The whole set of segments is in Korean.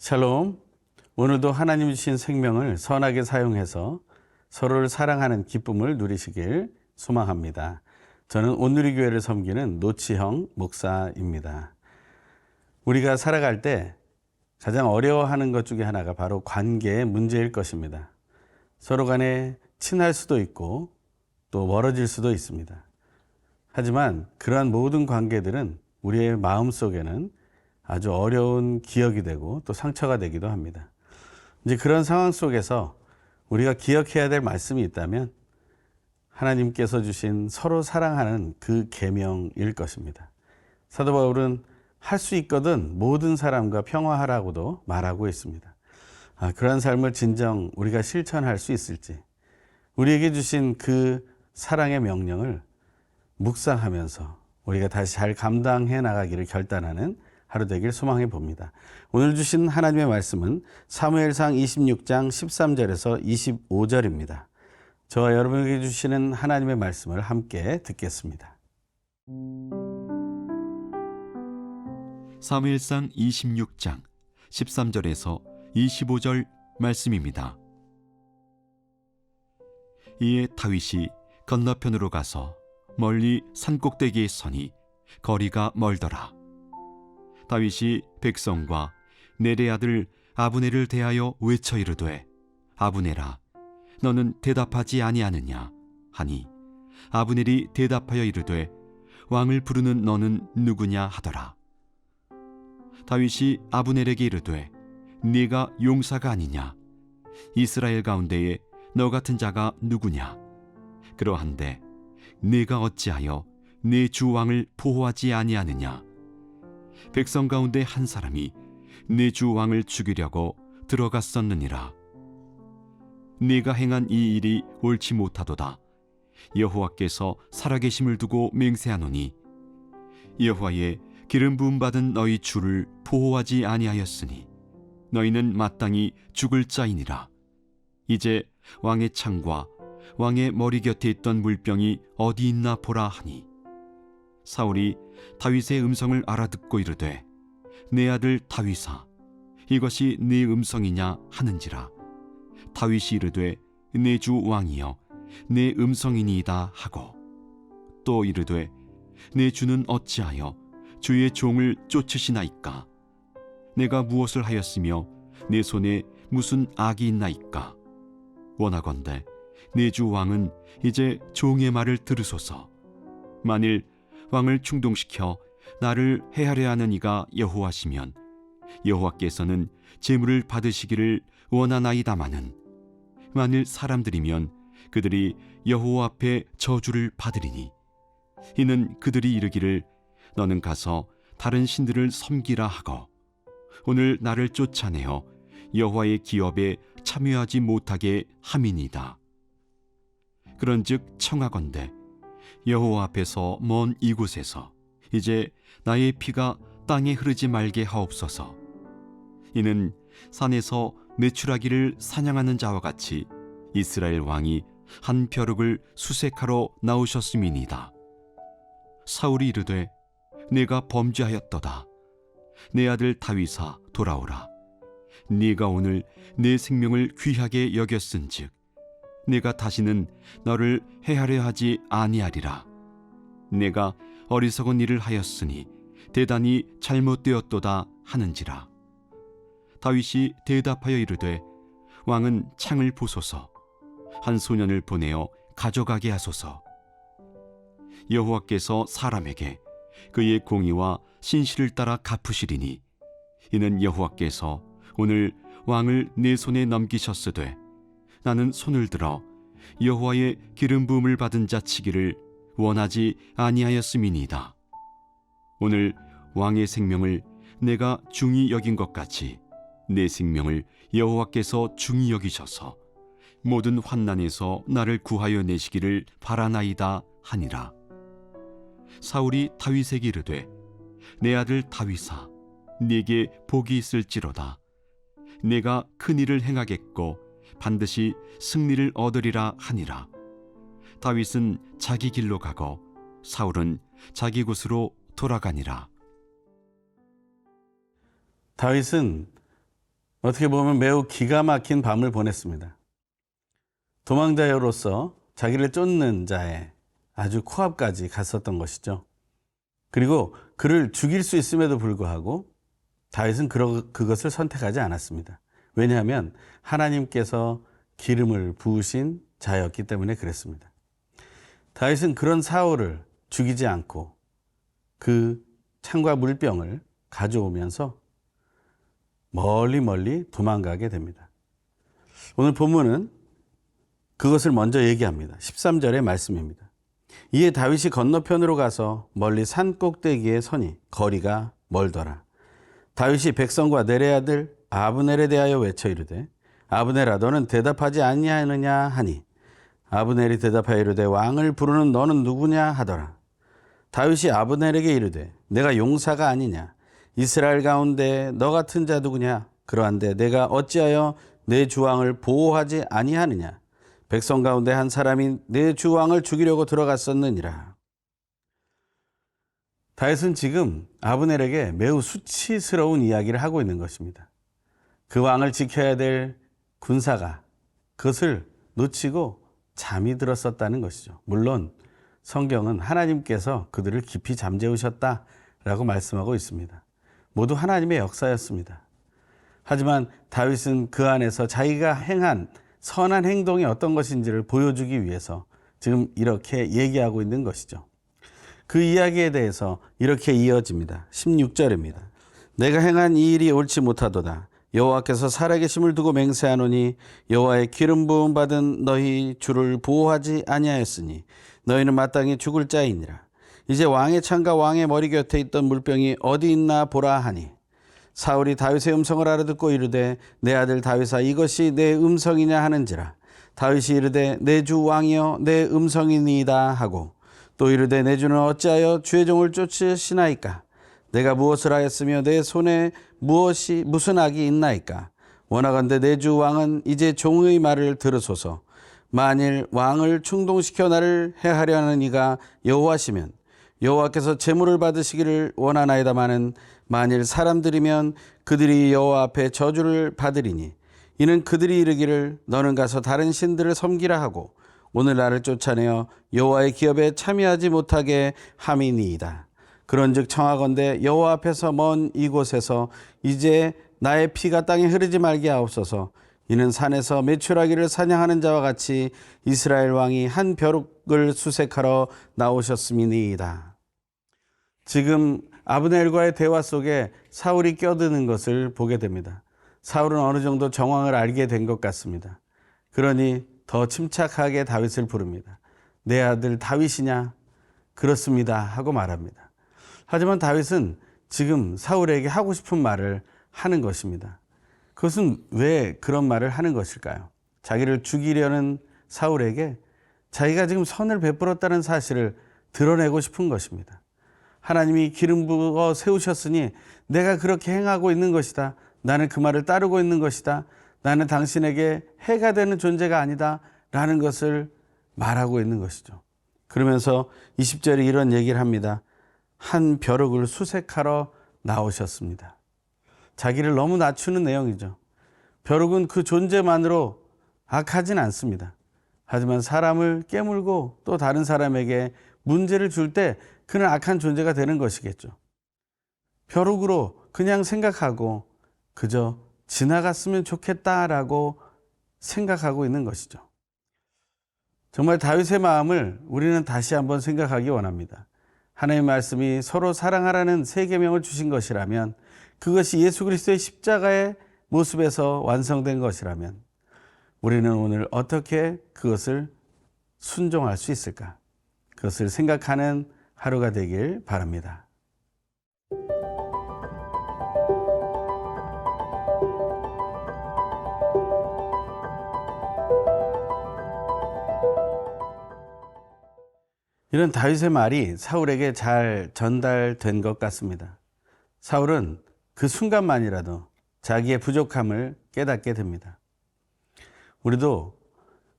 샬롬. 오늘도 하나님 주신 생명을 선하게 사용해서 서로를 사랑하는 기쁨을 누리시길 소망합니다. 저는 온누리교회를 섬기는 노치형 목사입니다. 우리가 살아갈 때 가장 어려워하는 것 중에 하나가 바로 관계의 문제일 것입니다. 서로 간에 친할 수도 있고 또 멀어질 수도 있습니다. 하지만 그러한 모든 관계들은 우리의 마음속에는 아주 어려운 기억이 되고 또 상처가 되기도 합니다. 이제 그런 상황 속에서 우리가 기억해야 될 말씀이 있다면 하나님께서 주신 서로 사랑하는 그 계명일 것입니다. 사도 바울은 할 수 있거든 모든 사람과 평화하라고도 말하고 있습니다. 그런 삶을 진정 우리가 실천할 수 있을지, 우리에게 주신 그 사랑의 명령을 묵상하면서 우리가 다시 잘 감당해 나가기를 결단하는 하루 되길 소망해 봅니다. 오늘 주신 하나님의 말씀은 사무엘상 26장 13절에서 25절입니다. 저와 여러분에게 주시는 하나님의 말씀을 함께 듣겠습니다. 사무엘상 26장 13절에서 25절 말씀입니다. 이에 다윗이 건너편으로 가서 멀리 산꼭대기에 서니 거리가 멀더라. 다윗이 백성과 넬의 아들 아브넬을 대하여 외쳐 이르되, 아브넬아, 너는 대답하지 아니하느냐 하니, 아브넬이 대답하여 이르되, 왕을 부르는 너는 누구냐 하더라. 다윗이 아브넬에게 이르되, 네가 용사가 아니냐? 이스라엘 가운데에 너 같은 자가 누구냐? 그러한데 네가 어찌하여 네 주 왕을 보호하지 아니하느냐? 백성 가운데 한 사람이 네 주 왕을 죽이려고 들어갔었느니라. 네가 행한 이 일이 옳지 못하도다. 여호와께서 살아계심을 두고 맹세하노니, 여호와의 기름 부음 받은 너희 주를 보호하지 아니하였으니 너희는 마땅히 죽을 자이니라. 이제 왕의 창과 왕의 머리 곁에 있던 물병이 어디 있나 보라 하니, 사울이 다윗의 음성을 알아듣고 이르되, 내 아들 다윗아, 이것이 네 음성이냐 하는지라. 다윗이 이르되, 내 주 왕이여, 내 음성이니이다 하고, 또 이르되, 내 주는 어찌하여 주의 종을 쫓으시나이까? 내가 무엇을 하였으며 내 손에 무슨 악이 있나이까? 원하건대 내 주 왕은 이제 종의 말을 들으소서. 만일 왕을 충동시켜 나를 해하려 하는 이가 여호와시면 여호와께서는 제물을 받으시기를 원하나이다마는, 만일 사람들이면 그들이 여호와 앞에 저주를 받으리니, 이는 그들이 이르기를 너는 가서 다른 신들을 섬기라 하고, 오늘 나를 쫓아내어 여호와의 기업에 참여하지 못하게 함이니이다. 그런즉 청하건대 여호와 앞에서 먼 이곳에서 이제 나의 피가 땅에 흐르지 말게 하옵소서. 이는 산에서 메추라기를 사냥하는 자와 같이 이스라엘 왕이 한 벼룩을 수색하러 나오셨음이니이다. 사울이 이르되, 내가 범죄하였도다. 내 아들 다윗아, 돌아오라. 네가 오늘 내 생명을 귀하게 여겼은즉 내가 다시는 너를 해하려 하지 아니하리라. 내가 어리석은 일을 하였으니 대단히 잘못되었도다 하는지라. 다윗이 대답하여 이르되, 왕은 창을 보소서. 한 소년을 보내어 가져가게 하소서. 여호와께서 사람에게 그의 공의와 신실을 따라 갚으시리니, 이는 여호와께서 오늘 왕을 내 손에 넘기셨으되 나는 손을 들어 여호와의 기름 부음을 받은 자 치기를 원하지 아니하였음이니이다. 오늘 왕의 생명을 내가 중히 여긴 것 같이 내 생명을 여호와께서 중히 여기셔서 모든 환난에서 나를 구하여 내시기를 바라나이다 하니라. 사울이 다윗에게 이르되, 내 아들 다윗아, 네게 복이 있을지로다. 내가 큰 일을 행하겠고 반드시 승리를 얻으리라 하니라. 다윗은 자기 길로 가고 사울은 자기 곳으로 돌아가니라. 다윗은 어떻게 보면 매우 기가 막힌 밤을 보냈습니다. 도망자로서 자기를 쫓는 자의 아주 코앞까지 갔었던 것이죠. 그리고 그를 죽일 수 있음에도 불구하고 다윗은 그것을 선택하지 않았습니다. 왜냐하면 하나님께서 기름을 부으신 자였기 때문에 그랬습니다. 다윗은 그런 사울을 죽이지 않고 그 창과 물병을 가져오면서 멀리 도망가게 됩니다. 오늘 본문은 그것을 먼저 얘기합니다. 13절의 말씀입니다. 이에 다윗이 건너편으로 가서 멀리 산 꼭대기에 서니 거리가 멀더라. 다윗이 백성과 넬의 아들 아브넬에 대하여 외쳐 이르되 아브넬아 너는 대답하지 아니하느냐 하니 아브넬이 대답하여 이르되 왕을 부르는 너는 누구냐 하더라. 다윗이 아브넬에게 이르되 내가 용사가 아니냐 이스라엘 가운데 너 같은 자 누구냐 그러한데 내가 어찌하여 내 주왕을 보호하지 아니하느냐 백성 가운데 한 사람이 내 주왕을 죽이려고 들어갔었느니라. 다윗은 지금 아브넬에게 매우 수치스러운 이야기를 하고 있는 것입니다. 그 왕을 지켜야 될 군사가 그것을 놓치고 잠이 들었었다는 것이죠. 물론 성경은 하나님께서 그들을 깊이 잠재우셨다라고 말씀하고 있습니다. 모두 하나님의 역사였습니다. 하지만 다윗은 그 안에서 자기가 행한 선한 행동이 어떤 것인지를 보여주기 위해서 지금 이렇게 얘기하고 있는 것이죠. 그 이야기에 대해서 이렇게 이어집니다. 16절입니다. 내가 행한 이 일이 옳지 못하도다. 여호와께서 살아계심을 두고 맹세하노니 여호와의 기름 부음 받은 너희 주를 보호하지 아니하였으니 너희는 마땅히 죽을 자이니라. 이제 왕의 창과 왕의 머리 곁에 있던 물병이 어디 있나 보라 하니 사울이 다윗의 음성을 알아듣고 이르되 내 아들 다윗아 이것이 내 음성이냐 하는지라. 다윗이 이르되 내 주 왕이여 내 음성이니이다 하고 또 이르되 내 주는 어찌하여 주의 종을 쫓으시나이까. 내가 무엇을 하였으며 내 손에 무슨 악이 있나이까. 원하건대 내 주 왕은 이제 종의 말을 들으소서. 만일 왕을 충동시켜 나를 해하려는 이가 여호와시면 여호와께서 제물을 받으시기를 원하나이다마는 만일 사람들이면 그들이 여호와 앞에 저주를 받으리니 이는 그들이 이르기를 너는 가서 다른 신들을 섬기라 하고 오늘 나를 쫓아내어 여호와의 기업에 참여하지 못하게 함이니이다. 그런즉 청하건대 여호와 앞에서 먼 이곳에서 이제 나의 피가 땅에 흐르지 말게 하옵소서. 이는 산에서 메추라기를 사냥하는 자와 같이 이스라엘 왕이 한 벼룩을 수색하러 나오셨음이니이다. 지금 아브넬과의 대화 속에 사울이 껴드는 것을 보게 됩니다. 사울은 어느 정도 정황을 알게 된 것 같습니다. 그러니 더 침착하게 다윗을 부릅니다. 내 아들 다윗이냐? 그렇습니다 하고 말합니다. 하지만 다윗은 지금 사울에게 하고 싶은 말을 하는 것입니다. 그것은 왜 그런 말을 하는 것일까요? 자기를 죽이려는 사울에게 자기가 지금 선을 베풀었다는 사실을 드러내고 싶은 것입니다. 하나님이 기름 부어 세우셨으니 내가 그렇게 행하고 있는 것이다. 나는 그 말을 따르고 있는 것이다. 나는 당신에게 해가 되는 존재가 아니다. 라는 것을 말하고 있는 것이죠. 그러면서 20절에 이런 얘기를 합니다. 한 벼룩을 수색하러 나오셨습니다. 자기를 너무 낮추는 내용이죠. 벼룩은 그 존재만으로 악하진 않습니다. 하지만 사람을 깨물고 또 다른 사람에게 문제를 줄 때 그는 악한 존재가 되는 것이겠죠. 벼룩으로 그냥 생각하고 그저 지나갔으면 좋겠다라고 생각하고 있는 것이죠. 정말 다윗의 마음을 우리는 다시 한번 생각하기 원합니다. 하나님의 말씀이 서로 사랑하라는 세 계명을 주신 것이라면 그것이 예수 그리스도의 십자가의 모습에서 완성된 것이라면 우리는 오늘 어떻게 그것을 순종할 수 있을까? 그것을 생각하는 하루가 되길 바랍니다. 이런 다윗의 말이 사울에게 잘 전달된 것 같습니다. 사울은 그 순간만이라도 자기의 부족함을 깨닫게 됩니다. 우리도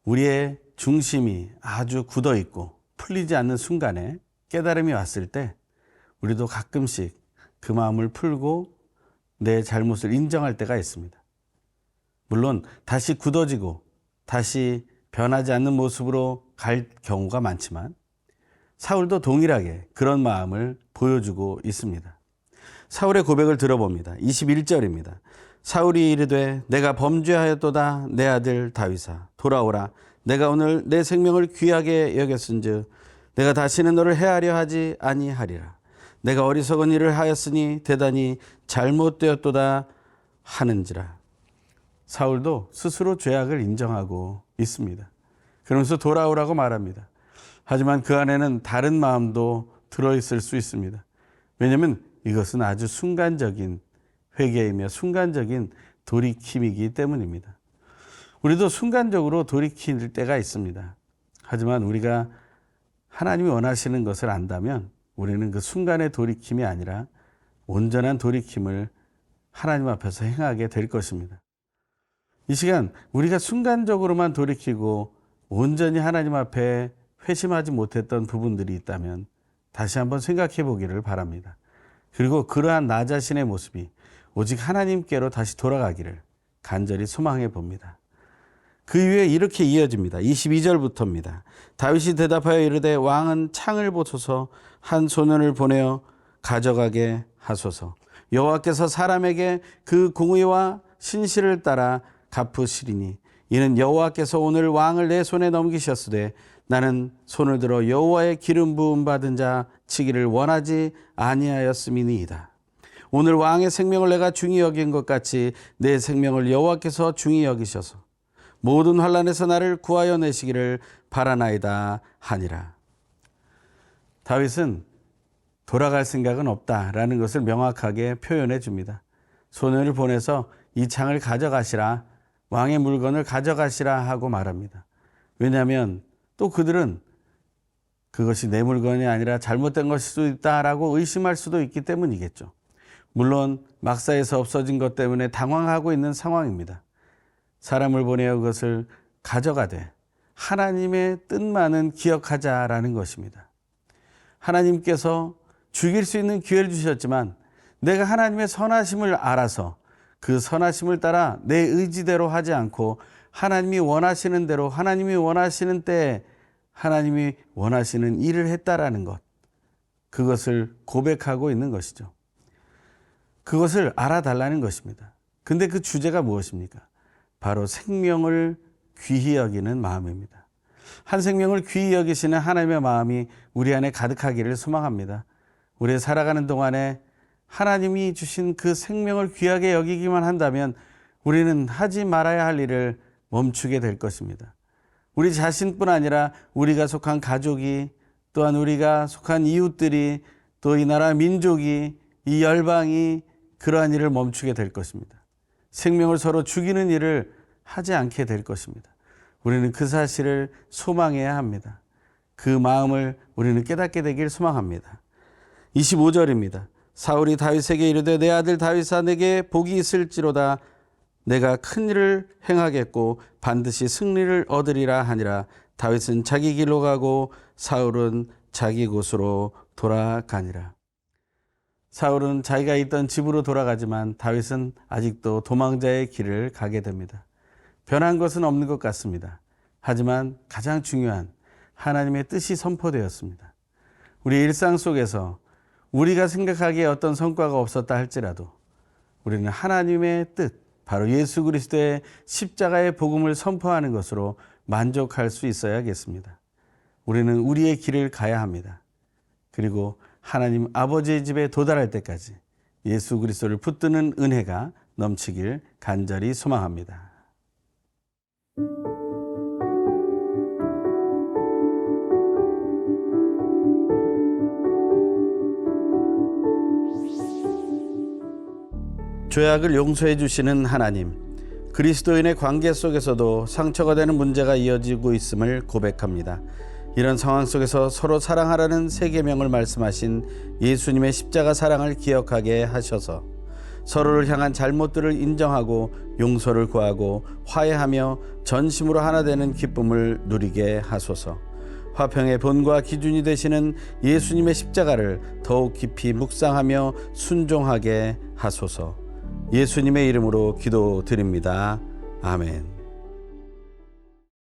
우리의 중심이 아주 굳어 있고 풀리지 않는 순간에 깨달음이 왔을 때 우리도 가끔씩 그 마음을 풀고 내 잘못을 인정할 때가 있습니다. 물론 다시 굳어지고 다시 변하지 않는 모습으로 갈 경우가 많지만 사울도 동일하게 그런 마음을 보여주고 있습니다. 사울의 고백을 들어봅니다. 21절입니다. 사울이 이르되 내가 범죄하였도다. 내 아들 다윗아 돌아오라. 내가 오늘 내 생명을 귀하게 여겼은즉 내가 다시는 너를 해하려 하지 아니하리라. 내가 어리석은 일을 하였으니 대단히 잘못되었도다 하는지라. 사울도 스스로 죄악을 인정하고 있습니다. 그러면서 돌아오라고 말합니다. 하지만 그 안에는 다른 마음도 들어있을 수 있습니다. 왜냐하면 이것은 아주 순간적인 회개이며 순간적인 돌이킴이기 때문입니다. 우리도 순간적으로 돌이킬 때가 있습니다. 하지만 우리가 하나님이 원하시는 것을 안다면 우리는 그 순간의 돌이킴이 아니라 온전한 돌이킴을 하나님 앞에서 행하게 될 것입니다. 이 시간 우리가 순간적으로만 돌이키고 온전히 하나님 앞에 회심하지 못했던 부분들이 있다면 다시 한번 생각해 보기를 바랍니다. 그리고 그러한 나 자신의 모습이 오직 하나님께로 다시 돌아가기를 간절히 소망해 봅니다. 그 이후에 이렇게 이어집니다. 22절부터입니다. 다윗이 대답하여 이르되 왕은 창을 보소서 한 소년을 보내어 가져가게 하소서. 여호와께서 사람에게 그 공의와 신실을 따라 갚으시리니 이는 여호와께서 오늘 왕을 내 손에 넘기셨으되 나는 손을 들어 여호와의 기름 부음 받은 자 치기를 원하지 아니하였음이니이다. 오늘 왕의 생명을 내가 중히 여긴 것 같이 내 생명을 여호와께서 중히 여기셔서 모든 환난에서 나를 구하여 내시기를 바라나이다 하니라. 다윗은 돌아갈 생각은 없다라는 것을 명확하게 표현해 줍니다. 소년을 보내서 이 창을 가져가시라, 왕의 물건을 가져가시라 하고 말합니다. 왜냐하면 또 그들은 그것이 내 물건이 아니라 잘못된 것일 수도 있다라고 의심할 수도 있기 때문이겠죠. 물론 막사에서 없어진 것 때문에 당황하고 있는 상황입니다. 사람을 보내어 그것을 가져가되 하나님의 뜻만은 기억하자라는 것입니다. 하나님께서 죽일 수 있는 기회를 주셨지만 내가 하나님의 선하심을 알아서 그 선하심을 따라 내 의지대로 하지 않고 하나님이 원하시는 대로 하나님이 원하시는 때에 하나님이 원하시는 일을 했다라는 것, 그것을 고백하고 있는 것이죠. 그것을 알아달라는 것입니다. 근데 그 주제가 무엇입니까? 바로 생명을 귀히 여기는 마음입니다. 한 생명을 귀히 여기시는 하나님의 마음이 우리 안에 가득하기를 소망합니다. 우리 살아가는 동안에 하나님이 주신 그 생명을 귀하게 여기기만 한다면 우리는 하지 말아야 할 일을 멈추게 될 것입니다. 우리 자신뿐 아니라 우리가 속한 가족이, 또한 우리가 속한 이웃들이, 또 이 나라 민족이, 이 열방이 그러한 일을 멈추게 될 것입니다. 생명을 서로 죽이는 일을 하지 않게 될 것입니다. 우리는 그 사실을 소망해야 합니다. 그 마음을 우리는 깨닫게 되길 소망합니다. 25절입니다. 사울이 다윗에게 이르되 내 아들 다윗아 내게 복이 있을지로다. 내가 큰 일을 행하겠고 반드시 승리를 얻으리라 하니라. 다윗은 자기 길로 가고 사울은 자기 곳으로 돌아가니라. 사울은 자기가 있던 집으로 돌아가지만 다윗은 아직도 도망자의 길을 가게 됩니다. 변한 것은 없는 것 같습니다. 하지만 가장 중요한 하나님의 뜻이 선포되었습니다. 우리 일상 속에서 우리가 생각하기에 어떤 성과가 없었다 할지라도 우리는 하나님의 뜻, 바로 예수 그리스도의 십자가의 복음을 선포하는 것으로 만족할 수 있어야겠습니다. 우리는 우리의 길을 가야 합니다. 그리고 하나님 아버지의 집에 도달할 때까지 예수 그리스도를 붙드는 은혜가 넘치길 간절히 소망합니다. 죄악을 용서해 주시는 하나님, 그리스도인의 관계 속에서도 상처가 되는 문제가 이어지고 있음을 고백합니다. 이런 상황 속에서 서로 사랑하라는 세 계명을 말씀하신 예수님의 십자가 사랑을 기억하게 하셔서 서로를 향한 잘못들을 인정하고 용서를 구하고 화해하며 전심으로 하나 되는 기쁨을 누리게 하소서. 화평의 본과 기준이 되시는 예수님의 십자가를 더욱 깊이 묵상하며 순종하게 하소서. 예수님의 이름으로 기도드립니다. 아멘.